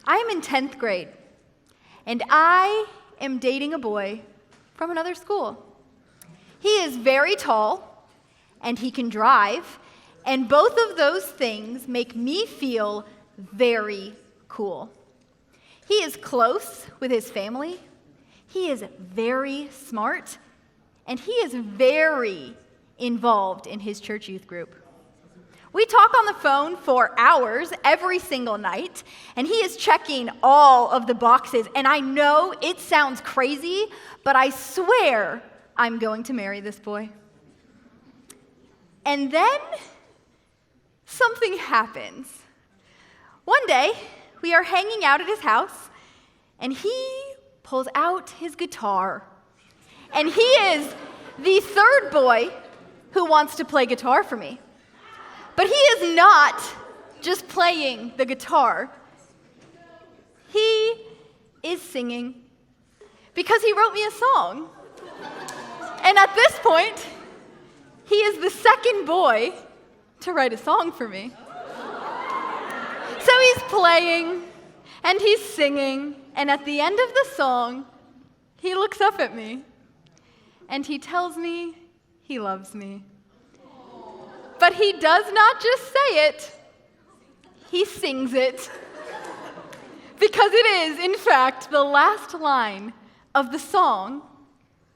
I am in 10th grade, and I am dating a boy from another school. He is very tall, and he can drive, and both of those things make me feel very cool. He is close with his family, he is very smart, and he is very involved in his church youth group. We talk on the phone for hours every single night, and he is checking all of the boxes. And I know it sounds crazy, but I swear I'm going to marry this boy. And then something happens. One day, we are hanging out at his house, and he pulls out his guitar. And he is the third boy who wants to play guitar for me. But he is not just playing the guitar. He is singing because he wrote me a song. And at this point, he is the second boy to write a song for me. So he's playing and he's singing, and at the end of the song, he looks up at me and he tells me he loves me. But he does not just say it, he sings it. Because it is, in fact, the last line of the song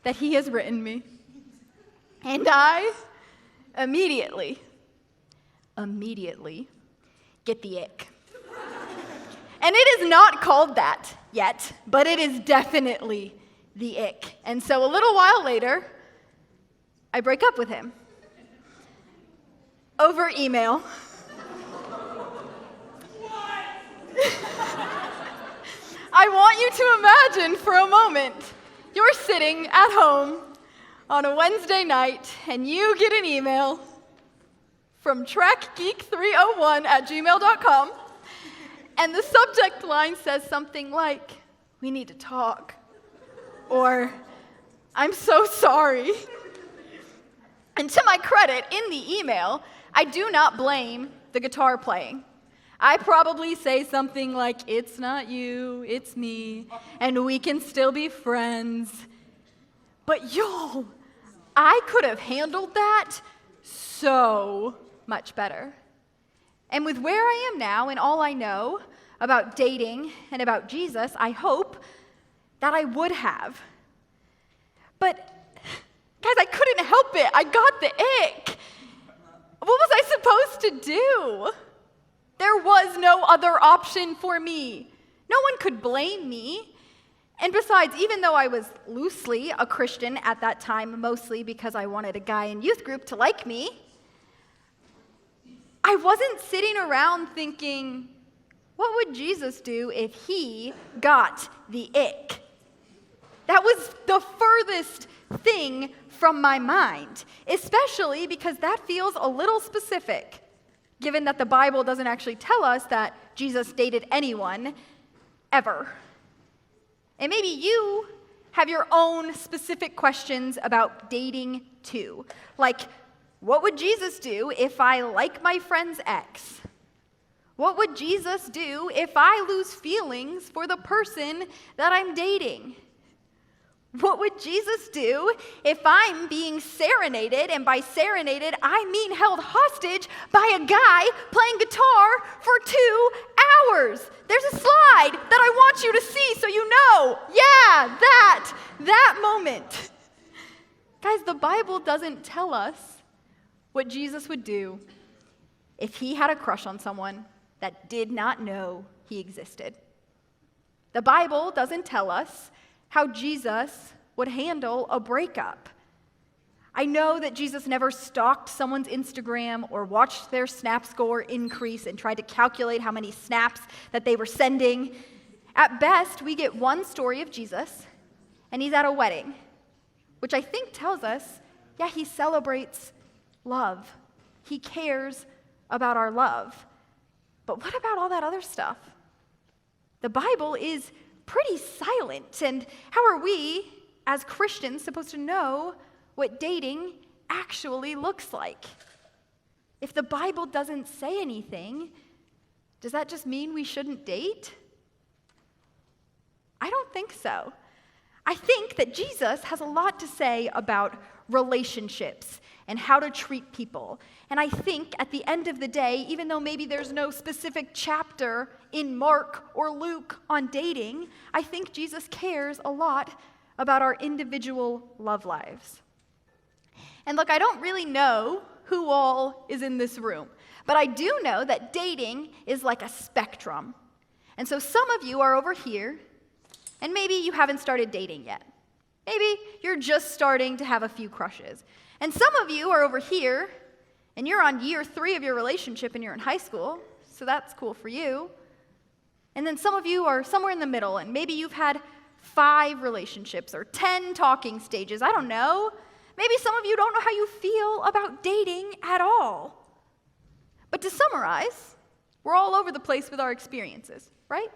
that he has written me. And I immediately get the ick. And it is not called that yet, but it is definitely the ick. And so a little while later, I break up with him. Over email. I want you to imagine for a moment, you're sitting at home on a Wednesday night and you get an email from trekgeek301@gmail.com, and the subject line says something like, "We need to talk," or "I'm so sorry." And to my credit, in the email, I do not blame the guitar playing. I probably say something like, "It's not you, it's me, and we can still be friends." But y'all, I could have handled that so much better. And with where I am now and all I know about dating and about Jesus, I hope that I would have. But guys, I couldn't help it. I got the ick. What was I supposed to do? There was no other option for me. No one could blame me. And besides, even though I was loosely a Christian at that time, mostly because I wanted a guy in youth group to like me, I wasn't sitting around thinking, what would Jesus do if he got the ick? That was the furthest thing from my mind, especially because that feels a little specific, given that the Bible doesn't actually tell us that Jesus dated anyone, ever. And maybe you have your own specific questions about dating too. Like, what would Jesus do if I like my friend's ex? What would Jesus do if I lose feelings for the person that I'm dating? What would Jesus do if I'm being serenaded, and by serenaded, I mean held hostage by a guy playing guitar for 2 hours? There's a slide that I want you to see so you know. Yeah, that moment. Guys, the Bible doesn't tell us what Jesus would do if he had a crush on someone that did not know he existed. The Bible doesn't tell us how Jesus would handle a breakup. I know that Jesus never stalked someone's Instagram or watched their snap score increase and tried to calculate how many snaps that they were sending. At best, we get one story of Jesus, and he's at a wedding, which I think tells us, yeah, he celebrates love. He cares about our love. But what about all that other stuff? The Bible is pretty silent, and how are we, as Christians, supposed to know what dating actually looks like? If the Bible doesn't say anything, does that just mean we shouldn't date? I don't think so. I think that Jesus has a lot to say about relationships and how to treat people. And I think at the end of the day, even though maybe there's no specific chapter in Mark or Luke on dating, I think Jesus cares a lot about our individual love lives. And look, I don't really know who all is in this room, but I do know that dating is like a spectrum. And so some of you are over here, and maybe you haven't started dating yet. Maybe you're just starting to have a few crushes. And some of you are over here, and you're on year 3 of your relationship and you're in high school, so that's cool for you. And then some of you are somewhere in the middle, and maybe you've had 5 relationships or 10 talking stages. I don't know. Maybe some of you don't know how you feel about dating at all. But to summarize, we're all over the place with our experiences, right?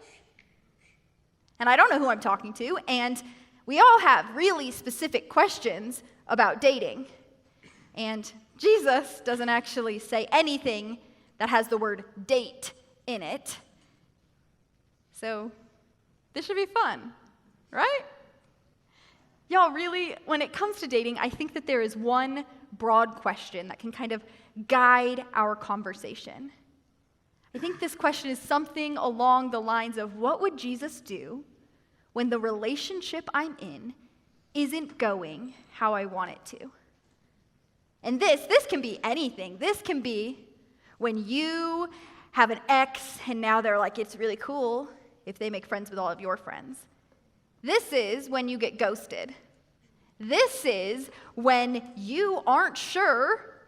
And I don't know who I'm talking to, and we all have really specific questions about dating. And Jesus doesn't actually say anything that has the word date in it. So this should be fun, right? Y'all, really, when it comes to dating, I think that there is one broad question that can kind of guide our conversation. I think this question is something along the lines of, what would Jesus do when the relationship I'm in isn't going how I want it to? And this can be anything. This can be when you have an ex and now they're like, it's really cool if they make friends with all of your friends. This is when you get ghosted. This is when you aren't sure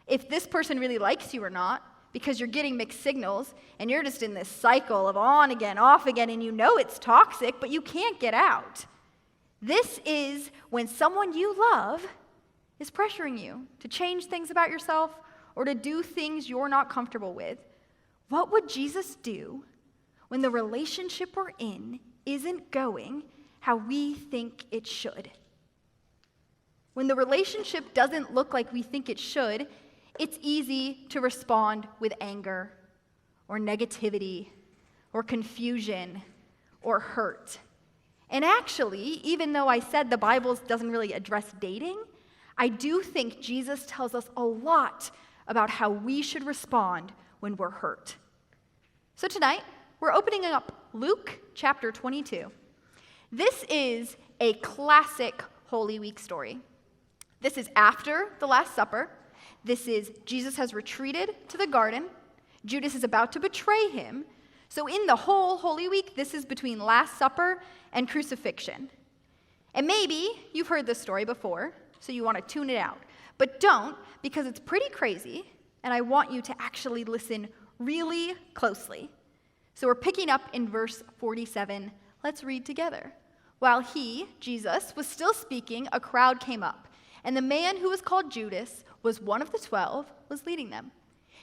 if this person really likes you or not because you're getting mixed signals and you're just in this cycle of on again, off again, and you know it's toxic, but you can't get out. This is when someone you love is pressuring you to change things about yourself or to do things you're not comfortable with. What would Jesus do when the relationship we're in isn't going how we think it should? When the relationship doesn't look like we think it should, it's easy to respond with anger or negativity or confusion or hurt. And actually, even though I said the Bible doesn't really address dating, I do think Jesus tells us a lot about how we should respond when we're hurt. So tonight, we're opening up Luke chapter 22. This is a classic Holy Week story. This is after the Last Supper. This is Jesus has retreated to the garden. Judas is about to betray him. So in the whole Holy Week, this is between Last Supper and crucifixion. And maybe you've heard this story before, so you want to tune it out. But don't, because it's pretty crazy, and I want you to actually listen really closely. So we're picking up in verse 47. Let's read together. While he, Jesus, was still speaking, a crowd came up, and the man who was called Judas was one of the 12, was leading them.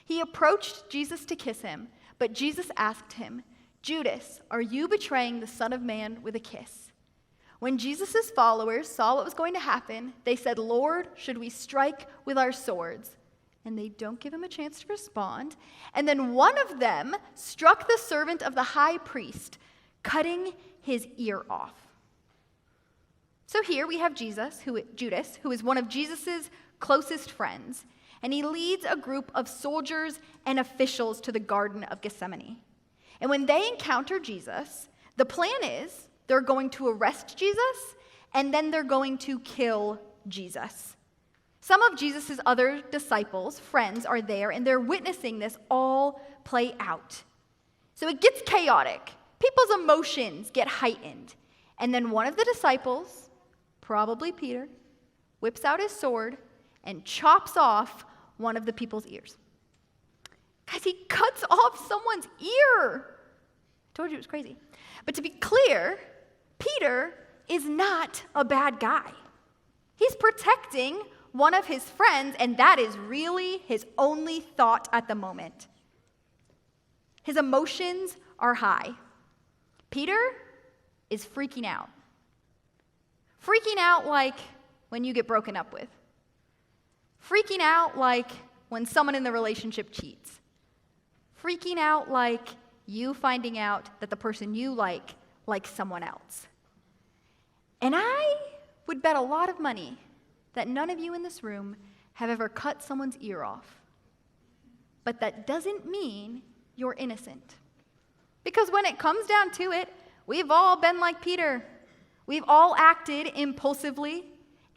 He approached Jesus to kiss him, but Jesus asked him, Judas, are you betraying the Son of Man with a kiss? When Jesus' followers saw what was going to happen, they said, Lord, should we strike with our swords? And they don't give him a chance to respond. And then one of them struck the servant of the high priest, cutting his ear off. So here we have Judas, who is one of Jesus' closest friends, and he leads a group of soldiers and officials to the Garden of Gethsemane. And when they encounter Jesus, the plan is they're going to arrest Jesus, and then they're going to kill Jesus. Some of Jesus' other disciples, friends, are there, and they're witnessing this all play out. So it gets chaotic. People's emotions get heightened. And then one of the disciples, probably Peter, whips out his sword and chops off one of the people's ears. Guys, he cuts off someone's ear. I told you it was crazy. But to be clear, Peter is not a bad guy. He's protecting one of his friends, and that is really his only thought at the moment. His emotions are high. Peter is freaking out. Freaking out like when you get broken up with. Freaking out like when someone in the relationship cheats. Freaking out like you finding out that the person you like like someone else. And I would bet a lot of money that none of you in this room have ever cut someone's ear off. But that doesn't mean you're innocent. Because when it comes down to it, we've all been like Peter. We've all acted impulsively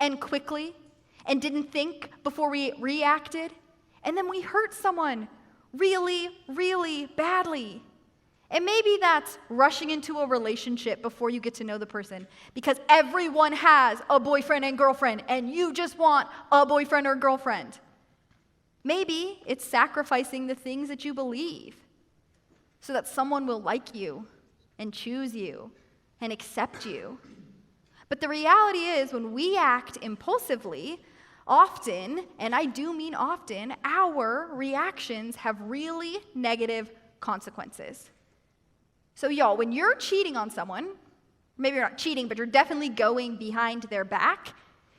and quickly and didn't think before we reacted. And then we hurt someone really, really badly. And maybe that's rushing into a relationship before you get to know the person, because everyone has a boyfriend and girlfriend, and you just want a boyfriend or girlfriend. Maybe it's sacrificing the things that you believe so that someone will like you and choose you and accept you. But the reality is, when we act impulsively, often, and I do mean often, our reactions have really negative consequences. So y'all, when you're cheating on someone, maybe you're not cheating, but you're definitely going behind their back,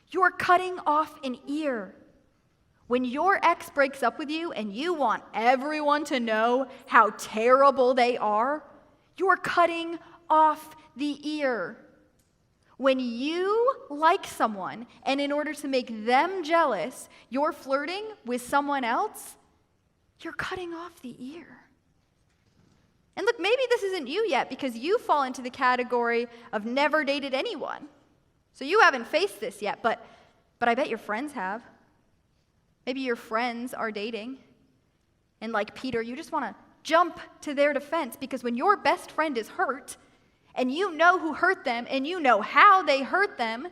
you're cutting off an ear. When your ex breaks up with you and you want everyone to know how terrible they are, you're cutting off the ear. When you like someone and in order to make them jealous, you're flirting with someone else, you're cutting off the ear. And look, maybe this isn't you yet because you fall into the category of never dated anyone. So you haven't faced this yet, but I bet your friends have. Maybe your friends are dating. And like Peter, you just want to jump to their defense because when your best friend is hurt and you know who hurt them and you know how they hurt them,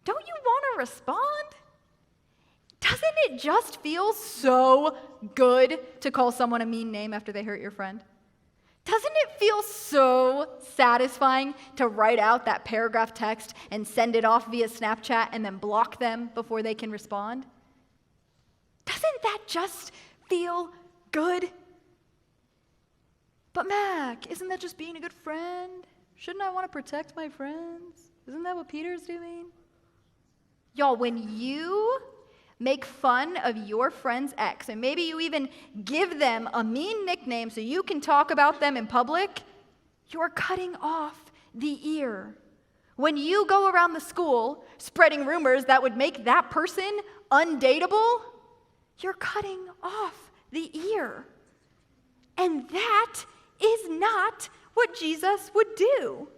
don't you want to respond? Doesn't it just feel so good to call someone a mean name after they hurt your friend? Doesn't it feel so satisfying to write out that paragraph text and send it off via Snapchat and then block them before they can respond? Doesn't that just feel good? But Mac, isn't that just being a good friend? Shouldn't I want to protect my friends? Isn't that what Peter's doing? Y'all, when you make fun of your friend's ex, and maybe you even give them a mean nickname so you can talk about them in public, you're cutting off the ear. When you go around the school spreading rumors that would make that person undateable, you're cutting off the ear. And that is not what Jesus would do.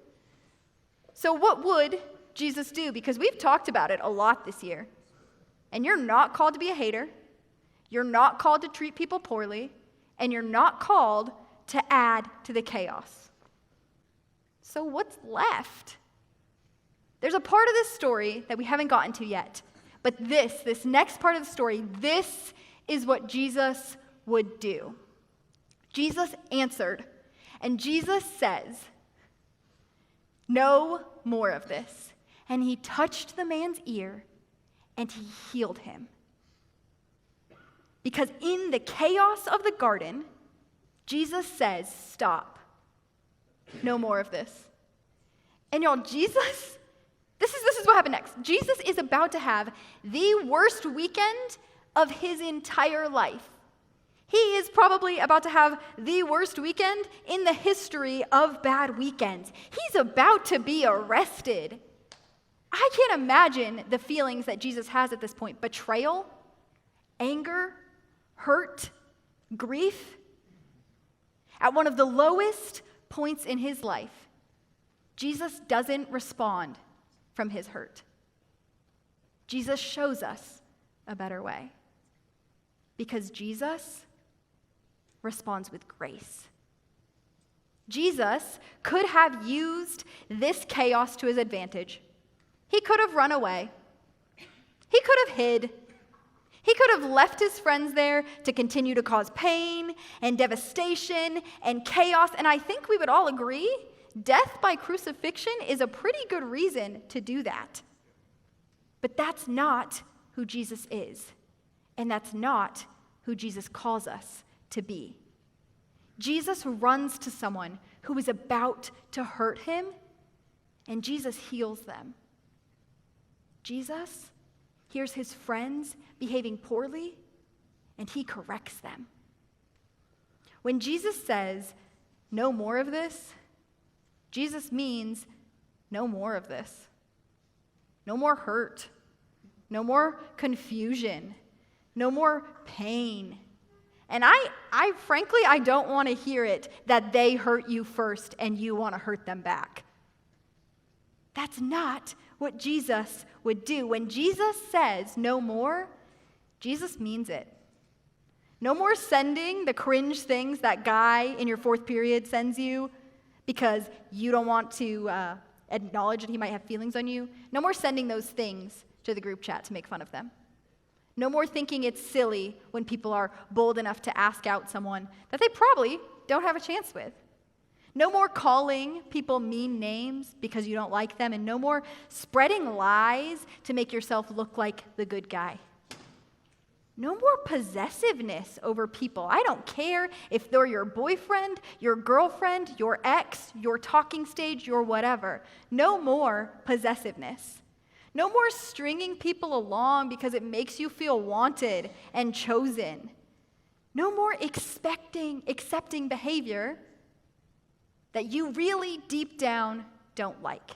So what would Jesus do? Because we've talked about it a lot this year. And you're not called to be a hater. You're not called to treat people poorly. And you're not called to add to the chaos. So what's left? There's a part of this story that we haven't gotten to yet. But this next part of the story, this is what Jesus would do. Jesus answered, and Jesus says, "No more of this." And he touched the man's ear, and he healed him. Because in the chaos of the garden, Jesus says, "Stop. No more of this." And y'all, Jesus, this is what happened next. Jesus is about to have the worst weekend of his entire life. He is probably about to have the worst weekend in the history of bad weekends. He's about to be arrested. I can't imagine the feelings that Jesus has at this point. Betrayal, anger, hurt, grief. At one of the lowest points in his life, Jesus doesn't respond from his hurt. Jesus shows us a better way. Because Jesus responds with grace. Jesus could have used this chaos to his advantage. He could have run away. He could have hid. He could have left his friends there to continue to cause pain and devastation and chaos. And I think we would all agree, death by crucifixion is a pretty good reason to do that. But that's not who Jesus is. And that's not who Jesus calls us to be. Jesus runs to someone who is about to hurt him, and Jesus heals them. Jesus hears his friends behaving poorly, and he corrects them. When Jesus says, "No more of this," Jesus means no more of this. No more hurt. No more confusion. No more pain. And I frankly, I don't want to hear it that they hurt you first and you want to hurt them back. That's not what Jesus would do. When Jesus says no more, Jesus means it. No more sending the cringe things that guy in your fourth period sends you because you don't want to acknowledge that he might have feelings on you. No more sending those things to the group chat to make fun of them. No more thinking it's silly when people are bold enough to ask out someone that they probably don't have a chance with. No more calling people mean names because you don't like them, and no more spreading lies to make yourself look like the good guy. No more possessiveness over people. I don't care if they're your boyfriend, your girlfriend, your ex, your talking stage, your whatever. No more possessiveness. No more stringing people along because it makes you feel wanted and chosen. No more accepting behavior that you really deep down don't like.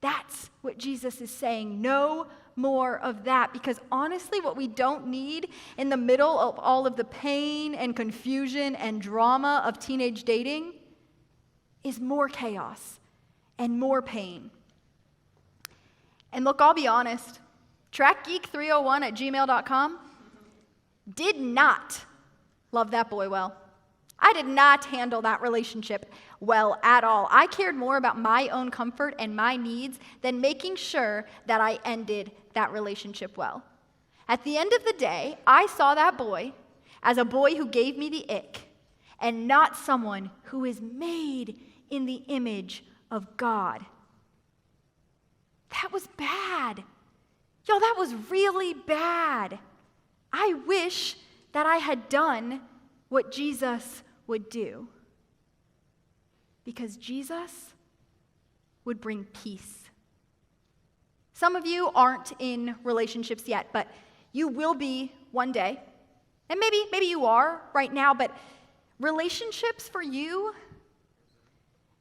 That's what Jesus is saying. No more of that, because honestly, what we don't need in the middle of all of the pain and confusion and drama of teenage dating is more chaos and more pain. And look, I'll be honest, trackgeek301@gmail.com did not love that boy well. I did not handle that relationship well at all. I cared more about my own comfort and my needs than making sure that I ended that relationship well. At the end of the day, I saw that boy as a boy who gave me the ick and not someone who is made in the image of God. That was bad. Y'all, that was really bad. I wish that I had done what Jesus would do. Because Jesus would bring peace. Some of you aren't in relationships yet, but you will be one day. And maybe you are right now, but relationships for you,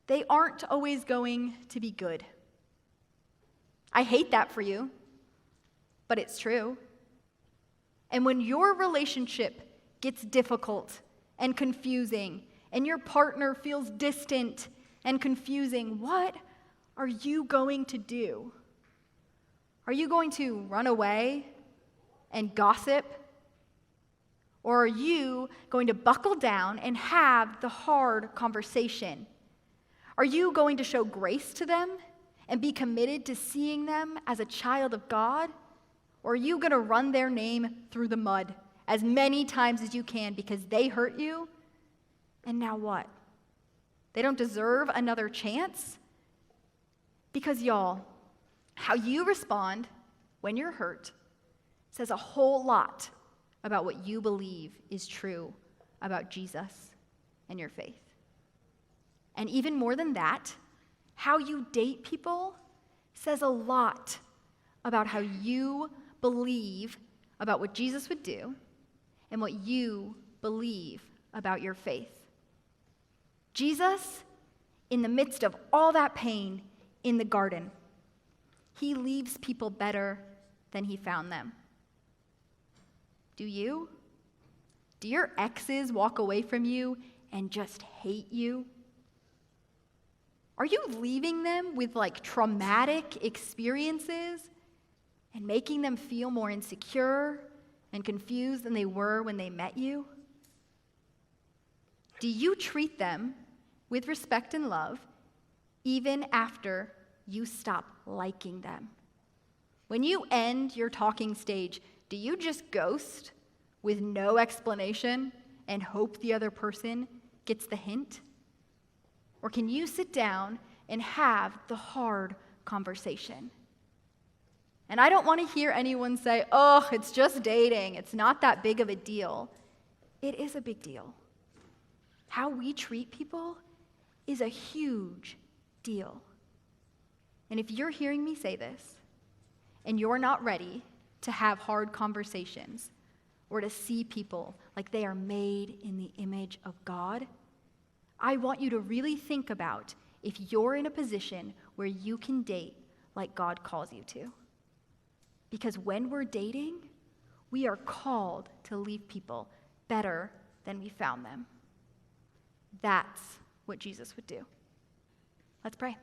they aren't always going to be good. I hate that for you, but it's true. And when your relationship gets difficult and confusing, and your partner feels distant and confusing, what are you going to do? Are you going to run away and gossip? Or are you going to buckle down and have the hard conversation? Are you going to show grace to them and be committed to seeing them as a child of God? Or are you going to run their name through the mud as many times as you can because they hurt you? And now what? They don't deserve another chance? Because y'all, how you respond when you're hurt says a whole lot about what you believe is true about Jesus and your faith. And even more than that, how you date people says a lot about how you believe about what Jesus would do and what you believe about your faith. Jesus, in the midst of all that pain in the garden, he leaves people better than he found them. Do you? Do your exes walk away from you and just hate you? Are you leaving them with traumatic experiences and making them feel more insecure and confused than they were when they met you? Do you treat them with respect and love even after you stop liking them? When you end your talking stage, do you just ghost with no explanation and hope the other person gets the hint? Or can you sit down and have the hard conversation? And I don't want to hear anyone say, oh, it's just dating. It's not that big of a deal. It is a big deal. How we treat people is a huge deal. And if you're hearing me say this, and you're not ready to have hard conversations or to see people like they are made in the image of God, I want you to really think about if you're in a position where you can date like God calls you to. Because when we're dating, we are called to leave people better than we found them. That's what Jesus would do. Let's pray.